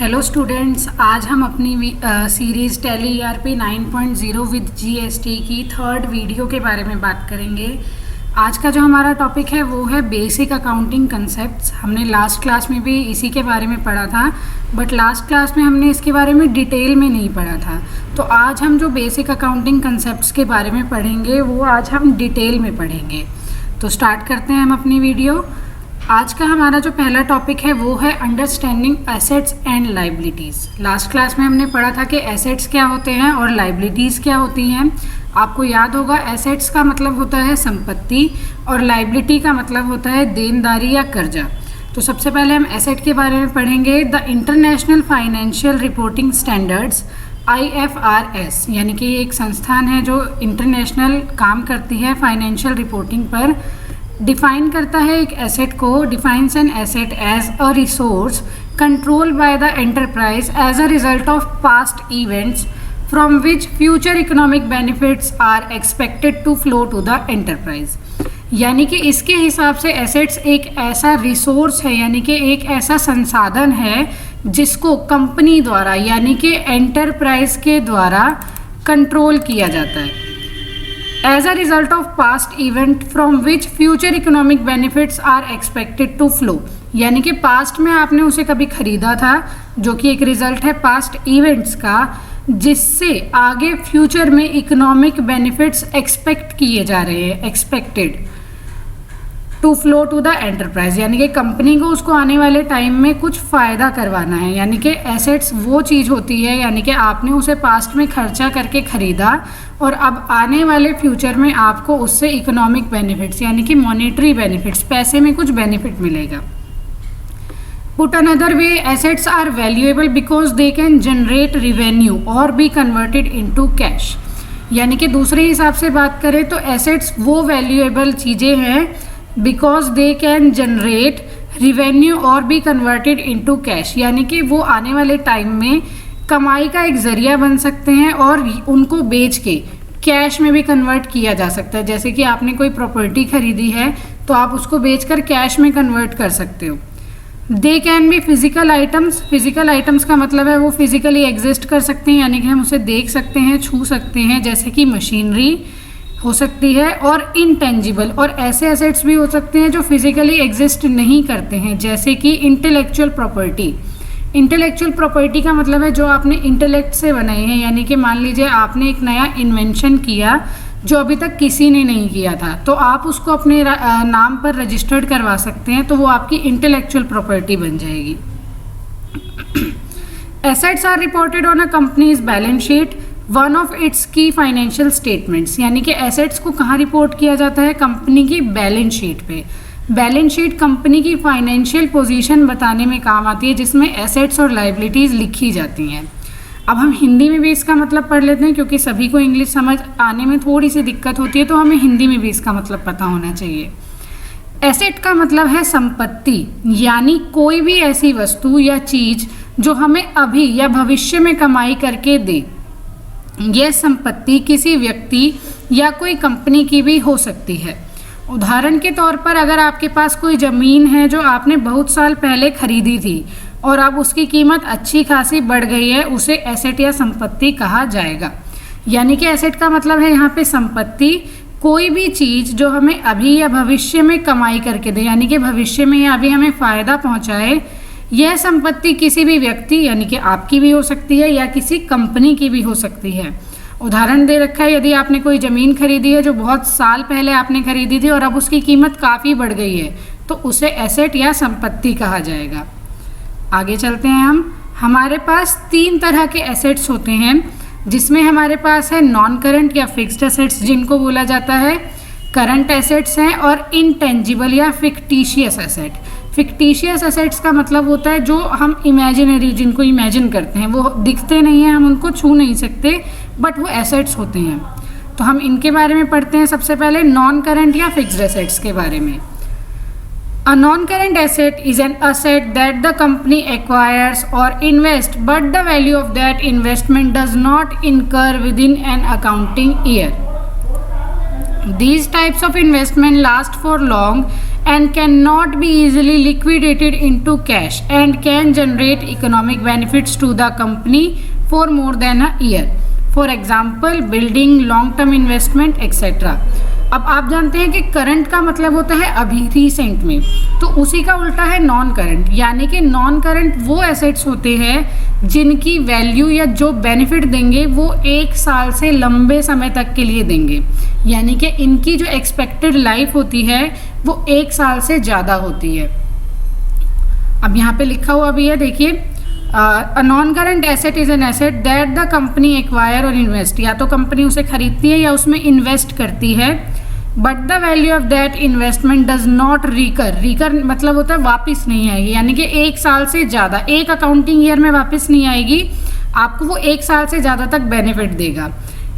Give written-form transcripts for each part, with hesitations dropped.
Hello students, आज हम अपनी series tally ERP 9.0 with GST की थर्ड वीडियो के बारे में बात करेंगे। आज का जो हमारा टॉपिक है वो है बेसिक अकाउंटिंग कंसेप्ट्स। हमने लास्ट क्लास में भी इसी के बारे में पढ़ा था, बट लास्ट क्लास में हमने इसके बारे में डिटेल में नहीं पढ़ा था। तो आज हम जो बेसिक अकाउंटिंग कंसेप्ट्स के बारे में पढ़ेंगे वो आज हम डिटेल में पढ़ेंगे। तो स्टार्ट करते हैं हम अपनी वीडियो। आज का हमारा जो पहला टॉपिक है वो है understanding assets and liabilities. Last class में हमने पढ़ा था कि एसेट्स क्या होते हैं और लाइबिलिटीज़ क्या होती हैं। आपको याद होगा, एसेट्स का मतलब होता है संपत्ति और लाइबिलिटी का मतलब होता है देनदारी या कर्जा। तो सबसे पहले हम एसेट के बारे में पढ़ेंगे। The international financial reporting standards IFRS, यानी कि एक संस्थान है जो इंटरनेशनल काम करती है फाइनेंशियल रिपोर्टिंग पर, डिफाइन करता है एक एसेट को। Defines an asset as a resource controlled by the enterprise as a result of past events from which future economic benefits are expected to flow to the enterprise. यानी कि इसके हिसाब से एसेट्स एक ऐसा रिसोर्स है, यानी कि एक ऐसा संसाधन है जिसको कंपनी द्वारा यानी कि एंटरप्राइज के द्वारा कंट्रोल किया जाता है as a result of past event from which future economic benefits are expected to flow. यानी कि पास्ट में आपने उसे कभी खरीदा था, जो कि एक रिजल्ट है पास्ट इवेंट्स का, जिससे आगे फ्यूचर में इकोनॉमिक बेनिफिट्स एक्सपेक्ट किए जा रहे हैं, expected to flow to the enterprise. यानी कि कंपनी को उसको आने वाले टाइम में कुछ फ़ायदा करवाना है। यानी कि एसेट्स वो चीज़ होती है, यानी कि आपने उसे पास्ट में खर्चा करके ख़रीदा और अब आने वाले फ्यूचर में आपको उससे इकोनॉमिक बेनिफिट्स यानी कि मॉनेटरी बेनिफिट्स, पैसे में कुछ बेनिफिट मिलेगा। Put another way, assets are valuable because they can generate revenue or be converted into cash. यानी कि दूसरे हिसाब से बात करें तो एसेट्स वो वैल्यूएबल चीज़ें हैं because they can generate revenue or be converted into cash. यानी कि वो आने वाले टाइम में कमाई का एक ज़रिया बन सकते हैं और उनको बेच के कैश में भी कन्वर्ट किया जा सकता है। जैसे कि आपने कोई प्रॉपर्टी खरीदी है तो आप उसको बेचकर कैश में कन्वर्ट कर सकते हो। They can be physical items. Physical items का मतलब है वो फिजिकली एग्जिस्ट कर सकते हैं, यानी कि हम उसे देख सकते हैं, छू सकते हैं, जैसे कि मशीनरी हो सकती है। और इनटेंजिबल, और ऐसे एसेट्स भी हो सकते हैं जो फिजिकली एग्जिस्ट नहीं करते हैं, जैसे कि इंटेलेक्चुअल प्रॉपर्टी। इंटेलेक्चुअल प्रॉपर्टी का मतलब है जो आपने इंटेलेक्ट से बनाई है, यानी कि मान लीजिए आपने एक नया इन्वेंशन किया जो अभी तक किसी ने नहीं किया था, तो आप उसको अपने नाम पर रजिस्टर्ड करवा सकते हैं, तो वो आपकी इंटेलेक्चुअल प्रॉपर्टी बन जाएगी। Assets are reported on a company's balance sheet, one of its key financial statements. यानी कि एसेट्स को कहाँ रिपोर्ट किया जाता है? कंपनी की बैलेंस शीट पे। बैलेंस शीट कंपनी की फाइनेंशियल पोजीशन बताने में काम आती है, जिसमें एसेट्स और लाइबिलिटीज़ लिखी जाती हैं। अब हम हिंदी में भी इसका मतलब पढ़ लेते हैं, क्योंकि सभी को इंग्लिश समझ आने में थोड़ी सी दिक्कत होती है, तो हमें हिंदी में भी इसका मतलब पता होना चाहिए। एसेट का मतलब है संपत्ति, यानी कोई भी ऐसी वस्तु या चीज़ जो हमें अभी या भविष्य में कमाई करके दे। यह संपत्ति किसी व्यक्ति या कोई कंपनी की भी हो सकती है। उदाहरण के तौर पर, अगर आपके पास कोई ज़मीन है जो आपने बहुत साल पहले खरीदी थी और अब उसकी कीमत अच्छी खासी बढ़ गई है, उसे एसेट या संपत्ति कहा जाएगा। यानी कि एसेट का मतलब है यहाँ पे संपत्ति, कोई भी चीज़ जो हमें अभी या भविष्य में कमाई करके दे, यानी कि भविष्य में या अभी हमें फ़ायदा पहुँचाए। यह संपत्ति किसी भी व्यक्ति यानी कि आपकी भी हो सकती है या किसी कंपनी की भी हो सकती है। उदाहरण दे रखा है, यदि आपने कोई ज़मीन खरीदी है जो बहुत साल पहले आपने खरीदी थी और अब उसकी कीमत काफ़ी बढ़ गई है, तो उसे एसेट या संपत्ति कहा जाएगा। आगे चलते हैं हम। हमारे पास 3 तरह के एसेट्स होते हैं, जिसमें हमारे पास है नॉन करंट या फिक्स्ड एसेट्स, जिनको बोला जाता है करंट एसेट्स हैं, और इनटेंजिबल या फिक्टिशियस एसेट। फिक्टिशियस एसेट्स का मतलब होता है जो हम इमेजिनरी, जिनको इमेजिन करते हैं, वो दिखते नहीं हैं, हम उनको छू नहीं सकते, बट वो एसेट्स होते हैं। तो हम इनके बारे में पढ़ते हैं। सबसे पहले नॉन करंट या फिक्स्ड एसेट्स के बारे में। A non-current asset is an asset that the company acquires or invests, but the value of that investment does not incur within an accounting year. These types of investment last for long and cannot be easily liquidated into cash and can generate economic benefits to the company for more than a year. For example, building, long-term investment, etc. अब आप जानते हैं कि current का मतलब होता है अभी, रिसेंट में, तो उसी का उल्टा है नॉन करंट, यानी कि नॉन करंट वो एसेट्स होते हैं जिनकी वैल्यू या जो बेनिफिट देंगे वो 1 साल से लंबे समय तक के लिए देंगे, यानी कि इनकी जो एक्सपेक्टेड लाइफ होती है वो 1 साल से ज़्यादा होती है। अब यहाँ पे लिखा हुआ भी है, देखिए, a non current asset is an asset that the company acquire और इन्वेस्ट, या तो कंपनी उसे खरीदती है या उसमें इन्वेस्ट करती है, but the value of that investment does not recur मतलब होता है वापस नहीं आएगी, यानी कि 1 साल से ज़्यादा, एक अकाउंटिंग ईयर में वापस नहीं आएगी, आपको वो 1 साल से ज़्यादा तक बेनिफिट देगा।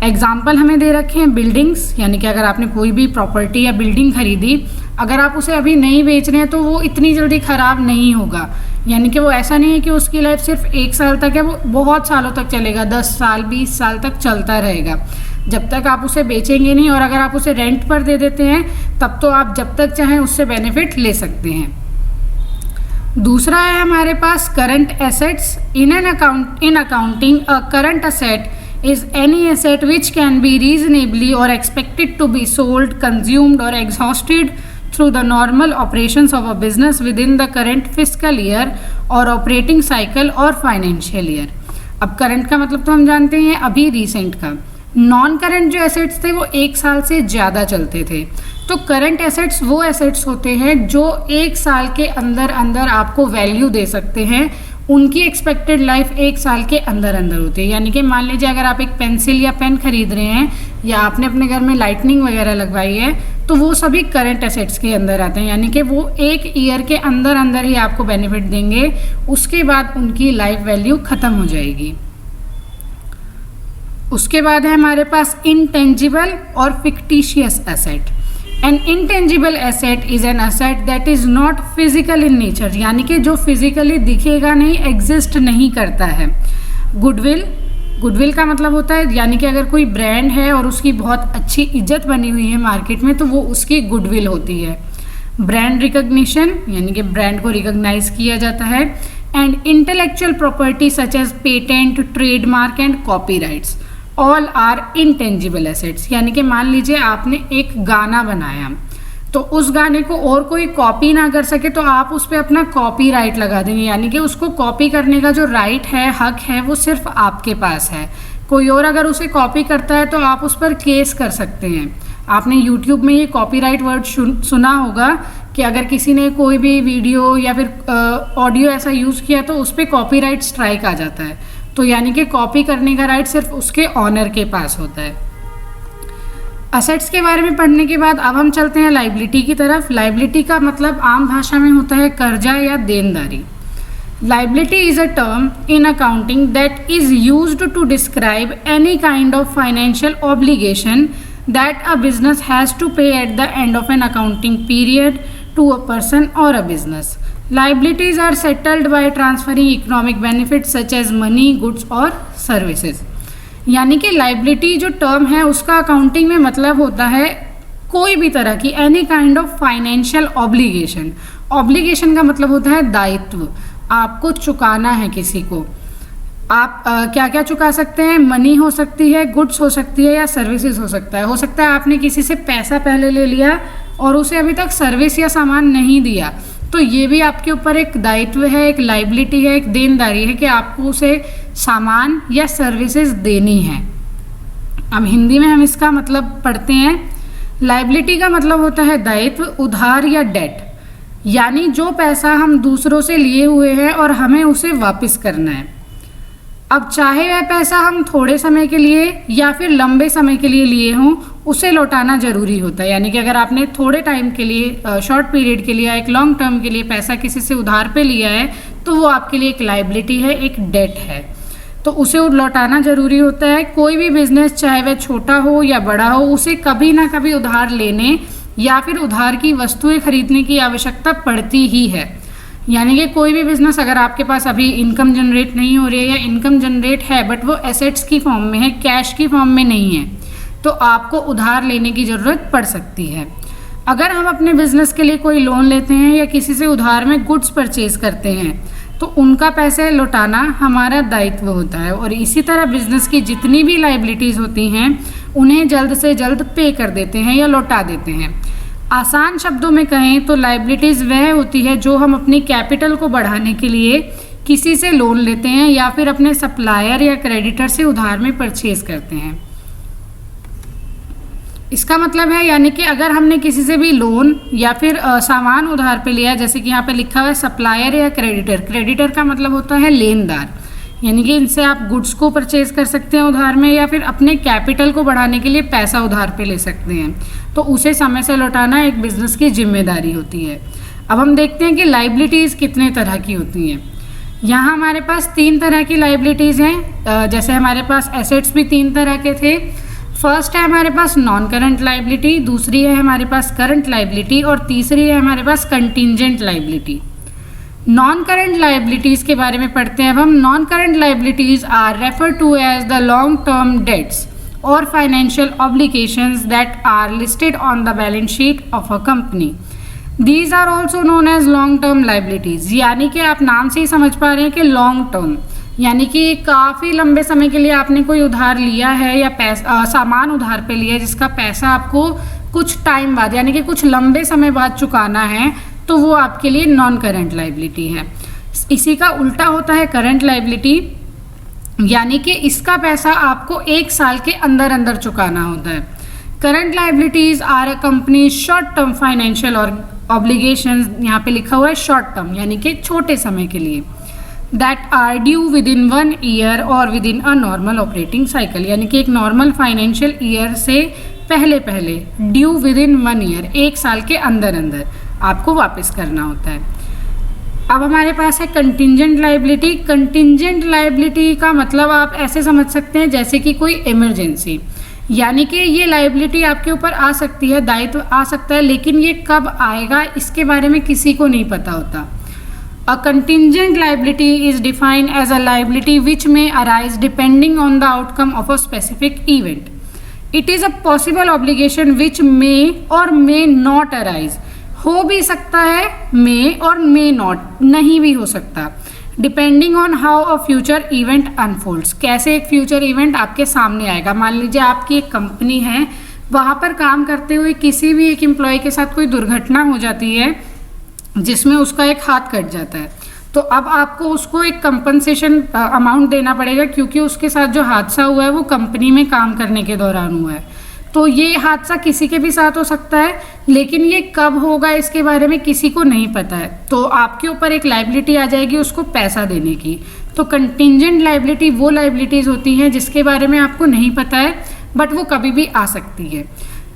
एग्जाम्पल हमें दे रखे हैं बिल्डिंग्स, यानी कि अगर आपने कोई भी प्रॉपर्टी या बिल्डिंग खरीदी, अगर आप उसे अभी नहीं बेच रहे हैं तो वो इतनी जल्दी ख़राब नहीं होगा, यानी कि वो ऐसा नहीं है कि उसकी लाइफ सिर्फ 1 साल तक है, वो बहुत सालों तक चलेगा, 10 साल 20 साल तक चलता रहेगा, जब तक आप उसे बेचेंगे नहीं। और अगर आप उसे रेंट पर दे देते हैं तब तो आप जब तक चाहें उससे बेनिफिट ले सकते हैं। दूसरा है हमारे पास current assets. In accounting a current asset is any asset which can be reasonably or expected to be sold, consumed or exhausted through the normal operations of a business within the current fiscal year or operating cycle or financial year। अब current का मतलब तो हम जानते हैं अभी recent का, non current जो एसेट्स थे वो 1 साल से ज़्यादा चलते थे, तो करंट एसेट्स वो एसेट्स होते हैं जो 1 साल के अंदर अंदर आपको वैल्यू दे सकते हैं, उनकी एक्सपेक्टेड लाइफ 1 साल के अंदर अंदर होती है। यानी कि मान लीजिए अगर आप एक पेंसिल या पेन खरीद रहे हैं या आपने अपने घर में लाइटनिंग वगैरह लगवाई है, तो वो सभी करंट एसेट्स के अंदर आते हैं, यानी कि वो 1 ईयर के अंदर अंदर ही आपको बेनिफिट देंगे, उसके बाद उनकी लाइफ वैल्यू ख़त्म हो जाएगी। उसके बाद है हमारे पास इंटेंजिबल और fictitious asset. N intangible asset is an asset that is not physical in nature, यानी कि जो फिजिकली दिखेगा नहीं, एग्जिस्ट नहीं करता है। गुडविल का मतलब होता है, यानी कि अगर कोई ब्रांड है और उसकी बहुत अच्छी इज्जत बनी हुई है मार्केट में तो वो उसकी गुडविल होती है। ब्रांड रिकग्निशन, यानी कि ब्रांड को रिकॉग्नाइज किया जाता है। And intellectual property such as patent, trademark and copyrights all are intangible assets, यानी कि मान लीजिए आपने एक गाना बनाया तो उस गाने को और कोई कॉपी ना कर सके तो आप उस पर अपना कॉपीराइट लगा देंगे, यानी कि उसको कॉपी करने का जो राइट है, हक है, वो सिर्फ आपके पास है। कोई और अगर उसे कॉपी करता है तो आप उस पर केस कर सकते हैं। आपने यूट्यूब में ये कॉपीराइट वर्ड सुना होगा कि अगर किसी ने कोई भी वीडियो या फिर ऑडियो ऐसा यूज़ किया तो उस पर कॉपीराइट स्ट्राइक आ जाता है, तो यानी कि कॉपी करने का राइट सिर्फ उसके ऑनर के पास होता है। असेट्स के बारे में पढ़ने के बाद अब हम चलते हैं लाइबिलिटी की तरफ। लाइबिलिटी का मतलब आम भाषा में होता है कर्जा या देनदारी। Liability is a term in accounting that is used to describe any kind of financial obligation that a business has to pay at the end of an accounting period to a person और a business. Liabilities are settled by transferring economic benefits such as money, goods और services। यानी कि liability जो term है उसका accounting में मतलब होता है कोई भी तरह की any kind of financial obligation. Obligation का मतलब होता है दायित्व, आपको चुकाना है किसी को। आप क्या क्या चुका सकते हैं? मनी हो सकती है, गुड्स हो सकती है या सर्विसेज हो सकता है। हो सकता है आपने किसी से पैसा पहले ले लिया और उसे अभी तक सर्विस या सामान नहीं दिया, तो ये भी आपके ऊपर एक दायित्व है, एक लाइबिलिटी है, एक देनदारी है कि आपको उसे सामान या सर्विसेज देनी है। अब हिंदी में हम इसका मतलब पढ़ते हैं। लाइबिलिटी का मतलब होता है दायित्व, उधार या डेट, यानी जो पैसा हम दूसरों से लिए हुए हैं और हमें उसे वापस करना है। अब चाहे वह पैसा हम थोड़े समय के लिए या फिर लंबे समय के लिए लिए हों, उसे लौटाना ज़रूरी होता है। यानी कि अगर आपने थोड़े टाइम के लिए, शॉर्ट पीरियड के लिए, एक लॉन्ग टर्म के लिए पैसा किसी से उधार पे लिया है तो वो आपके लिए एक लाइबिलिटी है, एक डेट है, तो उसे लौटाना ज़रूरी होता है। कोई भी बिजनेस चाहे वह छोटा हो या बड़ा हो, उसे कभी ना कभी उधार लेने या फिर उधार की वस्तुएं खरीदने की आवश्यकता पड़ती ही है। यानी कि कोई भी बिजनेस अगर आपके पास अभी इनकम जनरेट नहीं हो रही है या इनकम जनरेट है बट वो एसेट्स की फॉर्म में है, कैश की फॉर्म में नहीं है, तो आपको उधार लेने की ज़रूरत पड़ सकती है। अगर हम अपने बिजनेस के लिए कोई लोन लेते हैं या किसी से उधार में गुड्स परचेज करते हैं तो उनका पैसे लौटाना हमारा दायित्व होता है, और इसी तरह बिजनेस की जितनी भी लायबिलिटीज़ होती हैं उन्हें जल्द से जल्द पे कर देते हैं या लौटा देते हैं। आसान शब्दों में कहें तो लायबिलिटीज़ वह होती है जो हम अपनी कैपिटल को बढ़ाने के लिए किसी से लोन लेते हैं या फिर अपने सप्लायर या क्रेडिटर से उधार में परचेज करते हैं। इसका मतलब है यानी कि अगर हमने किसी से भी लोन या फिर सामान उधार पे लिया, जैसे कि यहाँ पे लिखा हुआ है सप्लायर या क्रेडिटर। क्रेडिटर का मतलब होता है लेनदार, यानी कि इनसे आप गुड्स को परचेज कर सकते हैं उधार में या फिर अपने कैपिटल को बढ़ाने के लिए पैसा उधार पे ले सकते हैं, तो उसे समय से लौटाना एक बिजनेस की जिम्मेदारी होती है। अब हम देखते हैं कि लायबिलिटीज़ कितने तरह की होती हैं। यहाँ हमारे पास 3 तरह की लायबिलिटीज़ हैं। जैसे हमारे पास एसेट्स भी 3 तरह के थे। फर्स्ट है हमारे पास नॉन करंट लायबिलिटी, दूसरी है हमारे पास करंट लायबिलिटी और तीसरी है हमारे पास contingent liability. Non current liabilities के बारे में पढ़ते हैं अब हम। Non current liabilities are refer to as the long term debts और financial obligations that are listed on the balance sheet of a company. These are also known as long term liabilities, यानी कि आप नाम से ही समझ पा रहे हैं कि लॉन्ग टर्म यानी कि काफ़ी लंबे समय के लिए आपने कोई उधार लिया है या सामान उधार पे लिया है जिसका पैसा आपको कुछ टाइम बाद यानी कि कुछ लंबे समय बाद चुकाना है, तो वो आपके लिए नॉन करंट लायबिलिटी है। इसी का उल्टा होता है करंट लायबिलिटी, यानी कि इसका पैसा आपको 1 साल के अंदर अंदर चुकाना होता है। Current liabilities are a company short term financial और ऑब्लिगेशंस, यहाँ पे लिखा हुआ है शॉर्ट टर्म यानी कि छोटे समय के लिए, that are due within 1 year और within a normal operating cycle, यानी कि एक नॉर्मल फाइनेंशियल ईयर से पहले ड्यू विद इन 1 ईयर 1 साल के अंदर अंदर आपको वापस करना होता है। अब हमारे पास है कंटिंजेंट लायबिलिटी। कंटिंजेंट लायबिलिटी का मतलब आप ऐसे समझ सकते हैं जैसे कि कोई इमरजेंसी, यानी कि ये लायबिलिटी आपके ऊपर आ सकती है, दायित्व आ सकता है, लेकिन ये कब आएगा इसके बारे में किसी को नहीं पता होता। A contingent liability is defined as a liability which may arise depending on the outcome of a specific event. It is a possible obligation which may or may not arise. हो भी सकता है, may और may not, नहीं भी हो सकता, depending on how a future event unfolds. कैसे एक फ्यूचर इवेंट आपके सामने आएगा। मान लीजिए आपकी एक कंपनी है, वहाँ पर काम करते हुए किसी भी एक एम्प्लॉय के साथ कोई दुर्घटना हो जाती है जिसमें उसका एक हाथ कट जाता है, तो अब आपको उसको एक कंपनसेशन अमाउंट देना पड़ेगा, क्योंकि उसके साथ जो हादसा हुआ है वो कंपनी में काम करने के दौरान हुआ है। तो ये हादसा किसी के भी साथ हो सकता है, लेकिन ये कब होगा इसके बारे में किसी को नहीं पता है, तो आपके ऊपर एक लायबिलिटी आ जाएगी उसको पैसा देने की। तो कंटिंजेंट लायबिलिटी वो लायबिलिटीज़ होती हैं जिसके बारे में आपको नहीं पता है, बट वो कभी भी आ सकती है।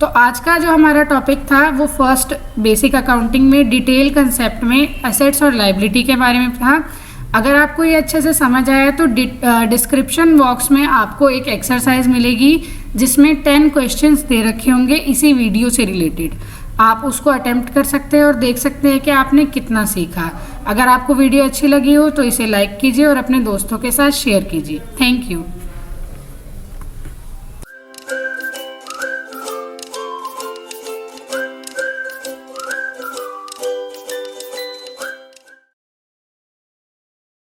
तो आज का जो हमारा टॉपिक था वो फर्स्ट बेसिक अकाउंटिंग में डिटेल कंसेप्ट में एसेट्स और लायबिलिटी के बारे में था। अगर आपको ये अच्छे से समझ आया तो डिस्क्रिप्शन बॉक्स में आपको एक एक्सरसाइज मिलेगी जिसमें 10 क्वेश्चंस दे रखे होंगे इसी वीडियो से रिलेटेड। आप उसको अटेम्प्ट कर सकते हैं और देख सकते हैं कि आपने कितना सीखा। अगर आपको वीडियो अच्छी लगी हो तो इसे लाइक कीजिए और अपने दोस्तों के साथ शेयर कीजिए। Thank you.